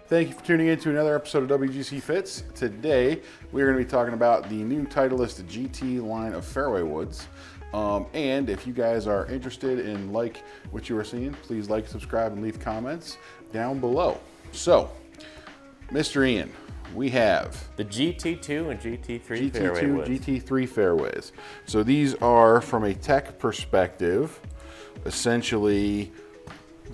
Thank you for tuning in to another episode of WGC Fits. Today, we are going to be talking about the new Titleist GT line of fairway woods. And if you guys are interested in like what you are seeing, please like, subscribe, and leave comments down below. So, Mr. Ian, we have the GT2 and GT3 fairway woods. GT3 fairways. So these are, from a tech perspective, essentially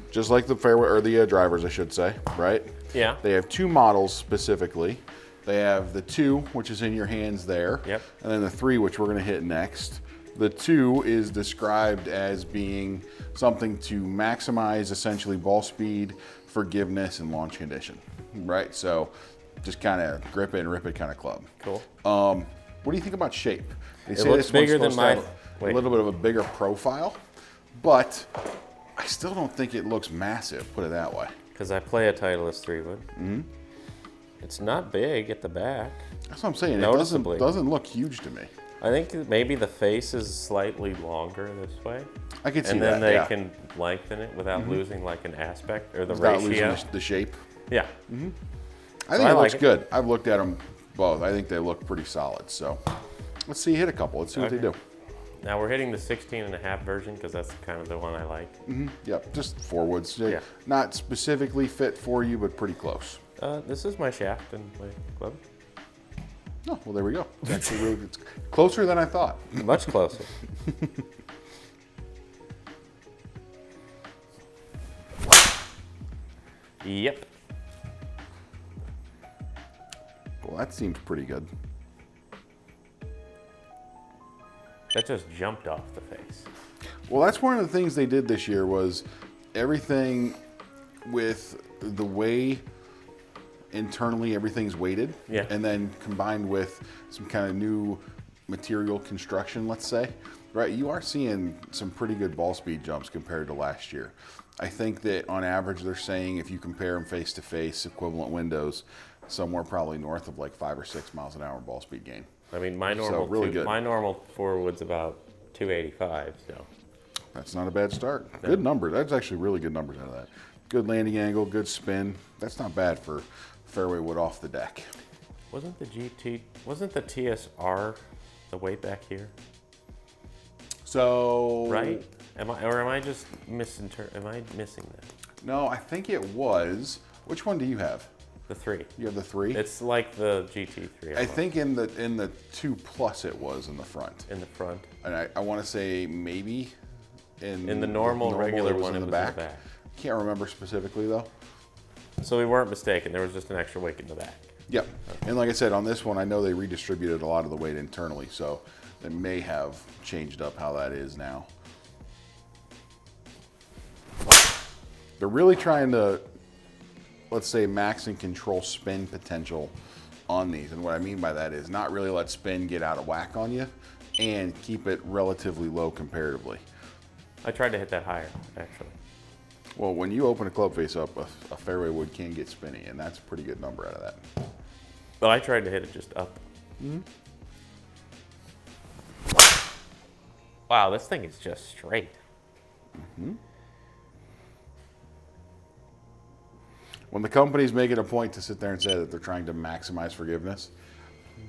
just like the fairway, or the drivers, I should say, right? Yeah. They have two models specifically. They have the 2, which is in your hands there. Yep. And then the 3, which we're going to hit next. The 2 is described as being something to maximize essentially ball speed, forgiveness, and launch condition, right? So just kind of grip it and rip it kind of club. Cool. What do you think about shape? They It looks bigger than mine. A little bit of a bigger profile, but I still don't think it looks massive, put it that way. Because I play a Titleist 3-wood. Mm-hmm. It's not big at the back. That's what I'm saying. Noticeably. It doesn't look huge to me. I think maybe the face is slightly longer this way. I could see that, and then they can lengthen it without losing like an aspect or the without ratio. Losing the shape. Yeah. Mm-hmm. I think it looks good. I've looked at them both. I think they look pretty solid. So let's see, hit a couple. Let's see what they do. Now we're hitting the 16.5 version because that's kind of the one I like. Mm-hmm. Yep, just 4 woods. Yeah. Not specifically fit for you, but pretty close. This is my shaft and my club. Oh, well, there we go. It's actually really, it's closer than I thought. Much closer. Yep. Well, that seems pretty good. That just jumped off the face. Well, that's one of the things they did this year was everything with the way internally everything's weighted, yeah, and then combined with some kind of new material construction, let's say, right? You are seeing some pretty good ball speed jumps compared to last year. I think that on average, they're saying if you compare them face to face, equivalent windows, somewhere probably north of like 5 or 6 miles an hour ball speed gain. I mean, my normal my normal 4-wood's about 285, so. That's not a bad start. No. Good number. That's actually really good numbers out of that. Good landing angle, good spin. That's not bad for fairway wood off the deck. Wasn't the TSR the weight back here? So. Right? Am I just missing that? No, I think it was. Which one do you have? The 3. You have the 3? It's like the GT3. I think in the 2 plus it was in the front. In the front. And I want to say maybe in the normal regular one, it was in the back. Can't remember specifically though. So we weren't mistaken. There was just an extra weight in the back. Yep. Okay. And like I said, on this one, I know they redistributed a lot of the weight internally, so they may have changed up how that is now. They're really trying to, let's say, max and control spin potential on these. And what I mean by that is not really let spin get out of whack on you and keep it relatively low comparatively. I tried to hit that higher, actually. Well, when you open a club face up, a fairway wood can get spinny, and that's a pretty good number out of that. But I tried to hit it just up. Mm-hmm. Wow, this thing is just straight. Mm-hmm. When the company's making a point to sit there and say that they're trying to maximize forgiveness,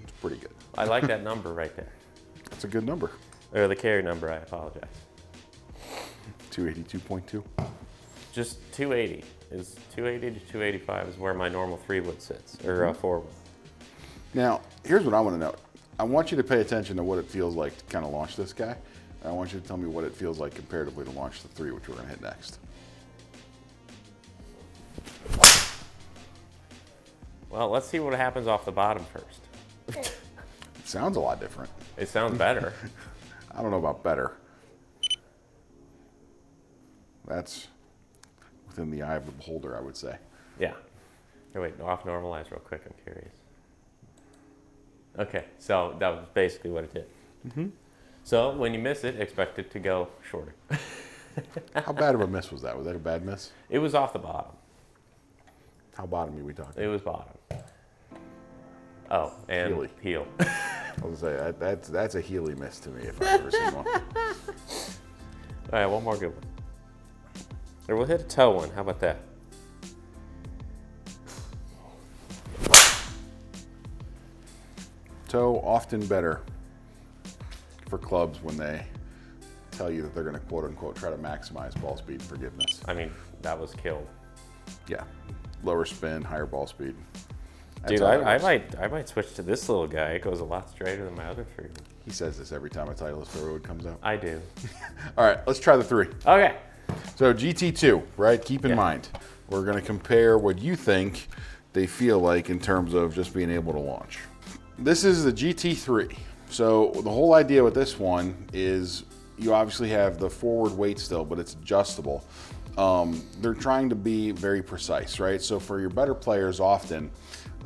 it's pretty good. I like that number right there. That's a good number. Or the carry number, I apologize. 282.2. Just 280 is 280 to 285 is where my normal 3-wood sits, or 4-wood. Now, here's what I want to know. I want you to pay attention to what it feels like to kind of launch this guy. And I want you to tell me what it feels like comparatively to launch the 3, which we're going to hit next. Well, let's see what happens off the bottom first. It sounds a lot different. It sounds better. I don't know about better. That's within the eye of the beholder, I would say. Yeah. Here, wait, off normalize real quick, I'm curious. Okay, so that was basically what it did. Mm-hmm. So when you miss it, expect it to go shorter. How bad of a miss was that? Was that a bad miss? It was off the bottom. How bottom are we talking? It was bottom. Oh, and heel. I was gonna say that's a Healy miss to me if I've ever seen one. All right, one more good one. Or we'll hit a toe one. How about that? toe, often better for clubs when they tell you that they're going to quote unquote try to maximize ball speed and forgiveness. I mean, that was killed. Yeah, lower spin, higher ball speed. That's Dude, how I that goes. might switch to this little guy. It goes a lot straighter than my other 3 wood. He says this every time a Titleist Fairway wood comes out. I do. All right, let's try the 3. Okay. So GT2, right? Keep in mind, we're going to compare what you think they feel like in terms of just being able to launch. This is the GT3. So the whole idea with this one is you obviously have the forward weight still, but it's adjustable. They're trying to be very precise, right? So for your better players, often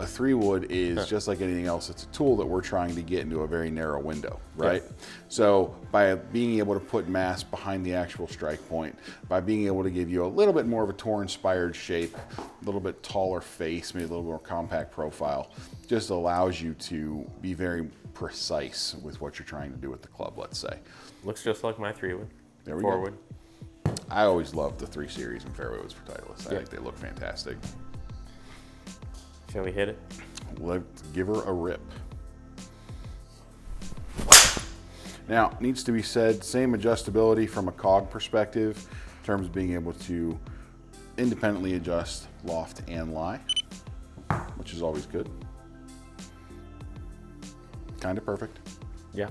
a 3 wood is just like anything else. It's a tool that we're trying to get into a very narrow window, right? Yeah. So by being able to put mass behind the actual strike point, by being able to give you a little bit more of a tour-inspired shape, a little bit taller face, maybe a little more compact profile, just allows you to be very precise with what you're trying to do with the club, let's say. Looks just like my 3 wood. There we Forward. go. I always loved the 3 Series and Fairway woods for Titleist. I think they look fantastic. Shall we hit it? Let's give her a rip. Now, needs to be said, same adjustability from a cog perspective in terms of being able to independently adjust loft and lie, which is always good. Kind of perfect. Yeah.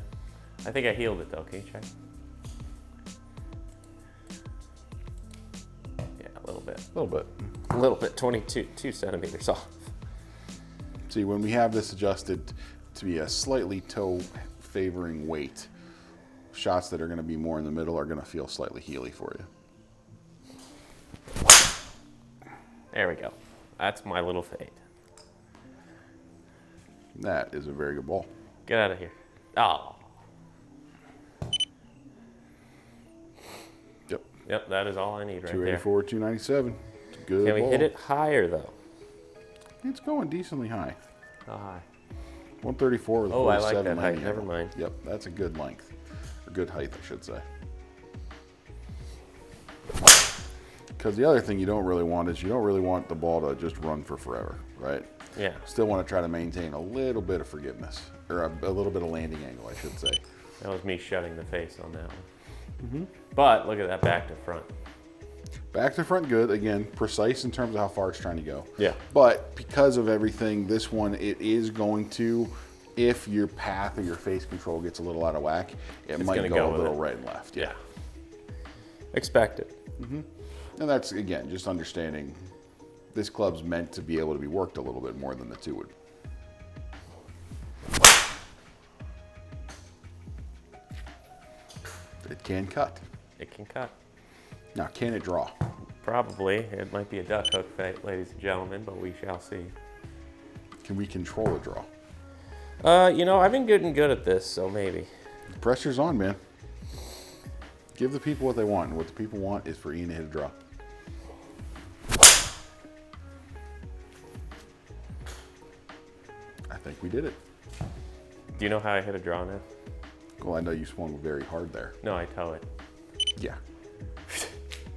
I think I healed it though. Can you check? Yeah, a little bit. A little bit. A little bit. 2 centimeters off. See, when we have this adjusted to be a slightly toe favoring weight, shots that are going to be more in the middle are going to feel slightly heely for you. There we go. That's my little fade. That is a very good ball. Get out of here. Oh. Yep. Yep, that is all I need right there. 284, 297. It's a good Can we ball. hit it higher though? It's going decently high. How high? 134 with a Oh, I 47 like that height. landing Never angle. mind. Yep, that's a good length. Or good height, I should say. Because the other thing you don't really want is you don't really want the ball to just run for forever, right? Yeah. Still want to try to maintain a little bit of forgiveness, or a little bit of landing angle, I should say. That was me shutting the face on that one. Mm-hmm. But look at that back to front. Back to front good, again, precise in terms of how far it's trying to go. Yeah. But because of everything, this one, it is going to, if your path or your face control gets a little out of whack, it might go a little right and left. Yeah. Expect it. Mm-hmm. And that's, again, just understanding this club's meant to be able to be worked a little bit more than the 2 wood. It can cut. It can cut. Now, can it draw? Probably. It might be a duck hook, ladies and gentlemen, but we shall see. Can we control a draw? You know, I've been getting good at this, so maybe. The pressure's on, man. Give the people what they want, and what the people want is for Ian to hit a draw. I think we did it. Do you know how I hit a draw now? Well, I know you swung very hard there. No, I toe it. Yeah.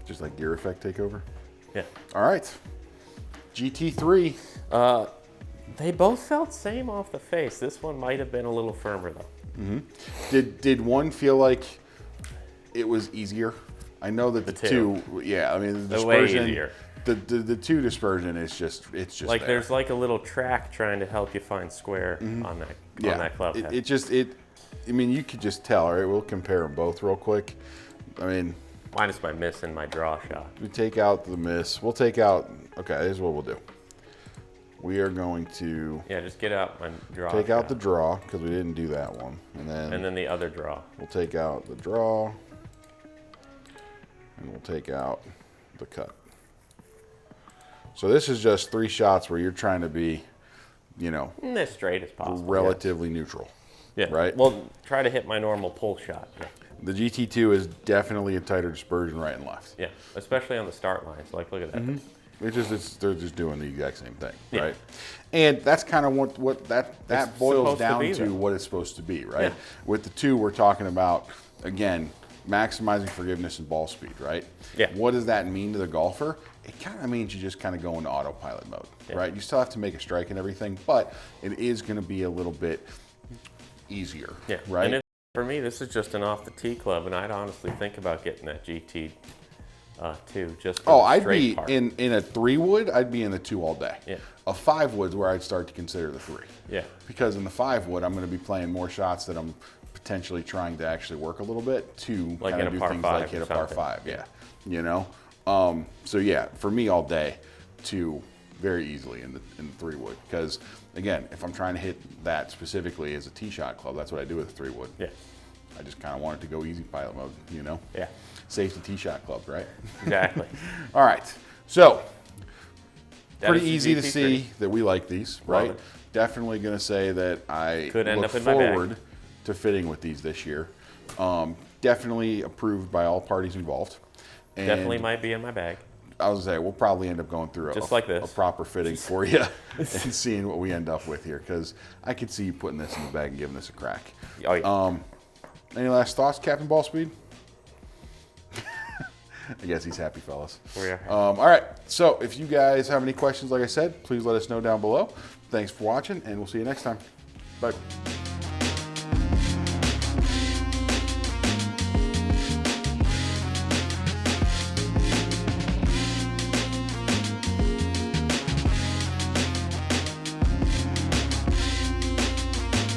Just like gear effect takeover? Yeah. All right. GT3. They both felt same off the face. This one might have been a little firmer though. Mm-hmm. Did one feel like it was easier? I know that the two, yeah, I mean the dispersion, way easier. The 2 dispersion is just, it's just like there. there's like a little track trying to help you find square on that club head. I mean, you could just tell. All right, we'll compare them both real quick. I mean, minus my miss and my draw shot. we take out the miss. We'll take out. Okay, here's what we'll do. We are going to just get out my draw. take out the draw because we didn't do that one, and then the other draw. we'll take out the draw, and we'll take out the cut. So this is just 3 shots where you're trying to be, you know, as straight as possible. relatively neutral. Yeah. Right? Well, try to hit my normal pull shot. Yeah. The GT2 is definitely a tighter dispersion right and left. Yeah, especially on the start line. So like, look at that. Mm-hmm. They're just doing the exact same thing, Yeah. right? And that's kind of what that boils down supposed to be, to though. what it's supposed to be, right? Yeah. With the 2, we're talking about, again, maximizing forgiveness and ball speed, right? Yeah. What does that mean to the golfer? It kind of means you just kind of go into autopilot mode, right? You still have to make a strike and everything, but it is going to be a little bit easier. Yeah. Right. And for me, this is just an off the tee club, and I'd honestly think about getting that GT too. Just for the I'd straight be part. in a 3-wood. I'd be in the 2 all day. Yeah. A 5-wood's where I'd start to consider the 3. Yeah. Because in the 5-wood, I'm going to be playing more shots that I'm potentially trying to actually work a little bit to Like kind in of a do par things five like hit or a par something. 5. Yeah. You know. So yeah, for me all day, 2 very easily in the 3-wood. Because again, if I'm trying to hit that specifically as a tee shot club, that's what I do with a 3-wood. Yeah. I just kind of want it to go easy pilot mode. You know. Yeah. Safety tee shot club, right? Exactly. All right. So That pretty is the easy to GT3. see that we like these, right? it. Definitely going to say that I Could end look up in my bag. forward to fitting with these this year. Definitely approved by all parties involved. And Definitely might be in my bag. I was going to say, we'll probably end up going through Just like this. a proper fitting for you and seeing what we end up with here, because I could see you putting this in the bag and giving this a crack. Oh, yeah. Any last thoughts, Captain Ballspeed? I guess he's happy, fellas. We are. All right. So if you guys have any questions, like I said, please let us know down below. Thanks for watching, and we'll see you next time. Bye.